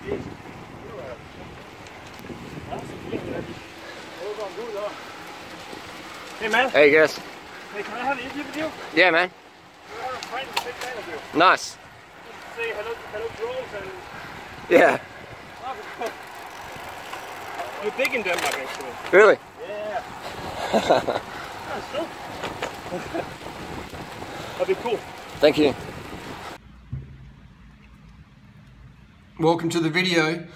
Hey man. Hey guys. Hey, can I have an interview with you? Yeah, man. I have a friend who's a big fan of you. Nice. Just say hello girls and... Yeah. You're big in Denmark actually. Really? Yeah. That's cool. That'd be cool. Thank you. Welcome to the video.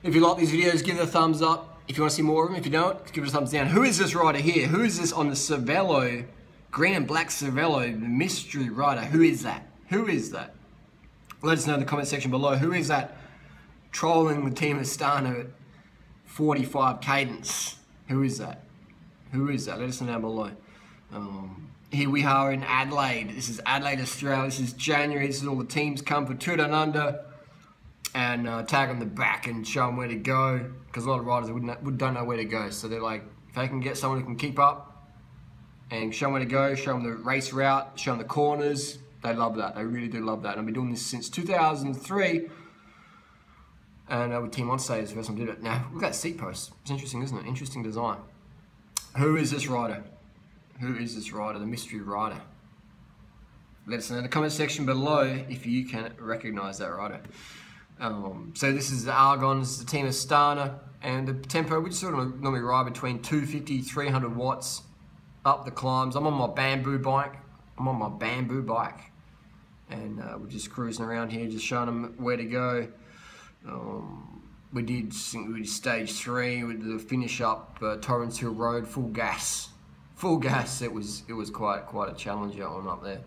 If you like these videos, give it a thumbs up. If you want to see more of them, if you don't, give it a thumbs down. Who is this rider here? Who is this on the Cervelo, green and black Cervelo, the mystery rider? Who is that? Who is that? Let us know in the comment section below. Who is that trolling the team Astana at 45 cadence? Who is that? Who is that? Let us know down below. Here we are in Adelaide. This is Adelaide, Australia. This is January. This is all the teams come for 2 Down Under. And tag them the back and show them where to go, because a lot of riders don't know where to go. So they're like, if they can get someone who can keep up and show them where to go, show them the race route, show them the corners, they love that. They really do love that. And I've been doing this since 2003. And with Team Onstay is the first time I did it. Now, look at that seat post. It's interesting, isn't it? Interesting design. Who is this rider? Who is this rider? The mystery rider. Let us know in the comment section below if you can recognize that rider. So this is the Argons, the team Astana, and the tempo, we just sort of normally ride between 250, 300 watts up the climbs. I'm on my bamboo bike. And we're just cruising around here, just showing them where to go. We did stage 3 with the finish up Torrens Hill Road, full gas. It was quite a challenge on up there.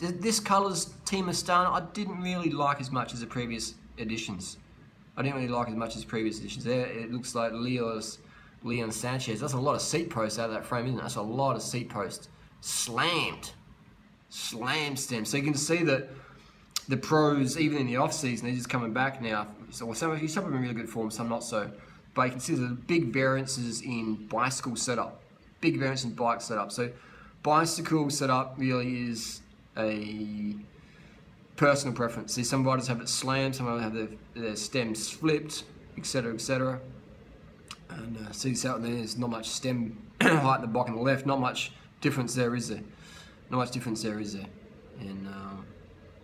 This colours Team Astana I didn't really like as much as the previous editions. There, it looks like Leon Sanchez. That's a lot of seat posts out of that frame, isn't it? That's a lot of seat posts. Slam stem. So you can see that the pros, even in the off season, they're just coming back now. So some of them are in really good form, some not so. But you can see the big variances in bicycle setup. Big variance in bike setup. So bicycle setup really is a personal preference. See, some riders have it slammed, some riders have their stems flipped, etc., etc. And see this out there, there's not much stem height in the bike on the left, not much difference there, is there? And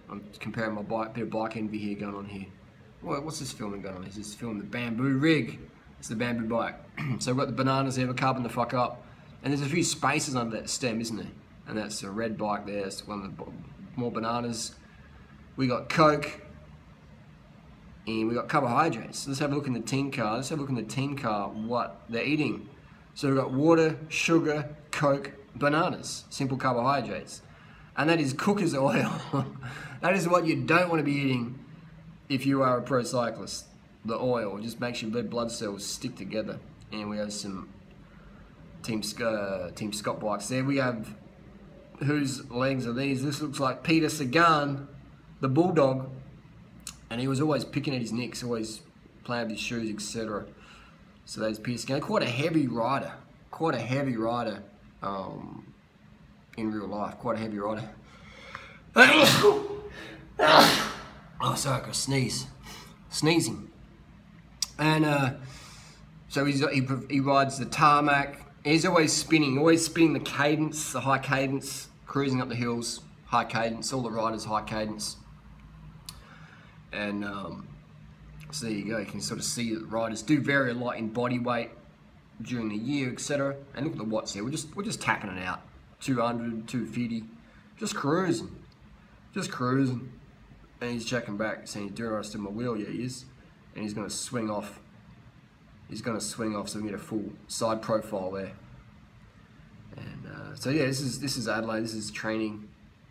I'm comparing my bike, bit of bike envy here going on here. What's this filming going on? Is this filming the bamboo rig? It's the bamboo bike. So we've got the bananas there, we're carving the fuck up. And there's a few spaces under that stem, isn't there? And that's a red bike there, it's one of the more bananas. We got Coke, and we got carbohydrates. Let's have a look in the team car. What they're eating. So we've got water, sugar, Coke, bananas, simple carbohydrates. And that is cooker's oil. That is what you don't want to be eating if you are a pro cyclist. The oil just makes your red blood cells stick together. And we have some Team Scott bikes there. We have, whose legs are these? This looks like Peter Sagan, the bulldog, and he was always picking at his nicks, always playing with his shoes, etc. So there's Peter Sagan, quite a heavy rider in real life, Oh, sorry, I got sneezing. And so he rides the tarmac. He's always spinning the cadence, the high cadence, cruising up the hills, high cadence, all the riders high cadence. And so there you go, you can sort of see that riders do vary a lot in body weight during the year, etc. And look at the watts here, we're just tapping it out, 200, 250, just cruising. And he's checking back, saying he's doing right to my wheel, yeah he is. And he's gonna swing off. So we can get a full side profile there. And so yeah, this is Adelaide. This is training,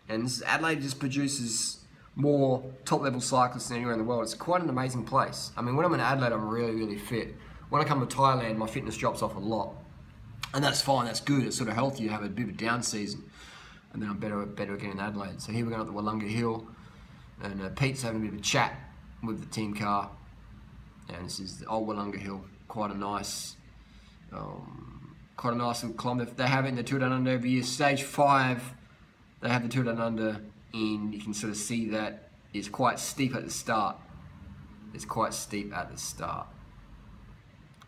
and Adelaide just produces more top-level cyclists than anywhere in the world. It's quite an amazing place. I mean, when I'm in Adelaide, I'm really fit. When I come to Thailand, my fitness drops off a lot, and that's fine. That's good. It's sort of healthy. You have a bit of a down season, and then I'm better again in Adelaide. So here we're going up the Wollonga Hill, and Pete's having a bit of a chat with the team car, and this is the old Wollonga Hill. Quite a nice little climb. They have it in the 2 Down Under every year. Stage 5, they have the 2 Down Under in. You can sort of see that it's quite steep at the start. It's quite steep at the start.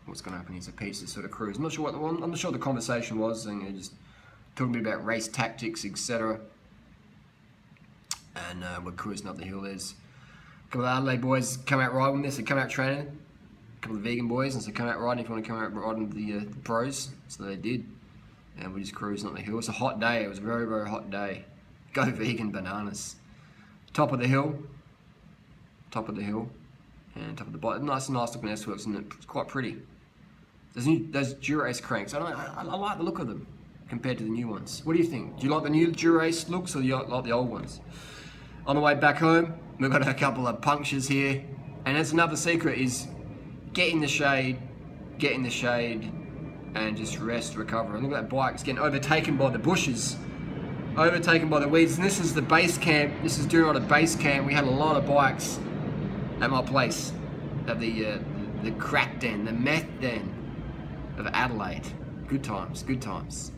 What's going to happen is a piece of sort of cruise. I'm not sure what the conversation was, and just talking a bit about race tactics, etc. And we're cruising up the hill. There's a couple of Adelaide boys come out riding with this. They come out training. A couple of vegan boys, and so come out riding if you want to come out riding with the pros. So they did, and we're just cruising up the hill. It's a hot day. It was a very, very hot day. Go vegan bananas. Top of the hill. Top of the hill. And top of the bottom. Nice looking S-Works, and it's quite pretty. Those Durace cranks, I like the look of them compared to the new ones. What do you think? Do you like the new Durace looks, or do you like the old ones? On the way back home, we've got a couple of punctures here, and that's another secret is get in the shade, and just rest, recover. And look at that bike, it's getting overtaken by the bushes, overtaken by the weeds. And this is the base camp. This is during our base camp. We had a lot of bikes at my place, at the crack den, the meth den of Adelaide. Good times, good times.